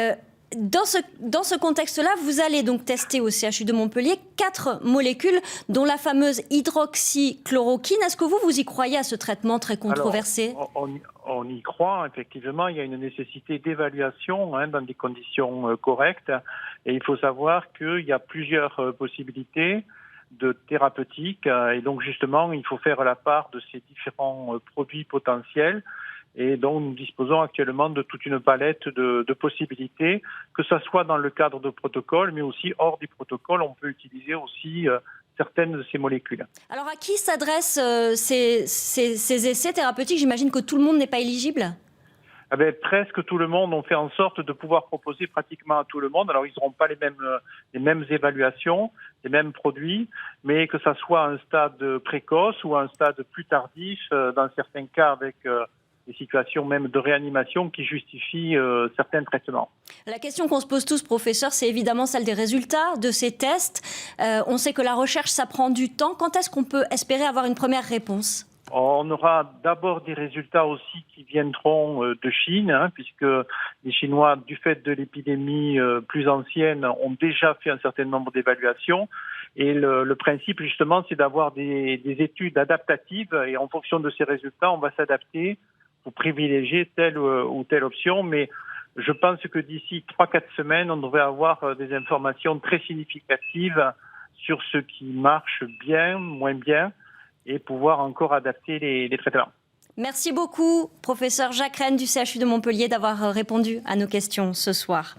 Euh, dans ce contexte-là, vous allez donc tester au CHU de Montpellier 4 molécules, dont la fameuse hydroxychloroquine. Est-ce que vous y croyez à ce traitement très controversé? Alors, on y croit, effectivement. Il y a une nécessité d'évaluation dans des conditions correctes. Et il faut savoir qu'il y a plusieurs possibilités de thérapeutiques. Et donc, justement, il faut faire la part de ces différents produits potentiels. Et donc, nous disposons actuellement de toute une palette de possibilités, que ce soit dans le cadre de protocoles, mais aussi hors du protocole. On peut utiliser aussi certaines de ces molécules. Alors, à qui s'adressent ces essais thérapeutiques? J'imagine que tout le monde n'est pas éligible. Eh bien, presque tout le monde. On fait en sorte de pouvoir proposer pratiquement à tout le monde. Alors, ils n'auront pas les mêmes évaluations, les mêmes produits, mais que ça soit à un stade précoce ou à un stade plus tardif, dans certains cas avec des situations même de réanimation qui justifient certains traitements. La question qu'on se pose tous, professeur, c'est évidemment celle des résultats de ces tests. On sait que la recherche, ça prend du temps. Quand est-ce qu'on peut espérer avoir une première réponse? On aura d'abord des résultats aussi qui viendront de Chine, puisque les Chinois, du fait de l'épidémie plus ancienne, ont déjà fait un certain nombre d'évaluations. Et le principe, justement, c'est d'avoir des études adaptatives. Et en fonction de ces résultats, on va s'adapter pour privilégier telle ou telle option. Mais je pense que d'ici 3-4 semaines, on devrait avoir des informations très significatives sur ce qui marche bien, moins bien, et pouvoir encore adapter les traitements. Merci beaucoup, professeur Jacques Rennes du CHU de Montpellier, d'avoir répondu à nos questions ce soir.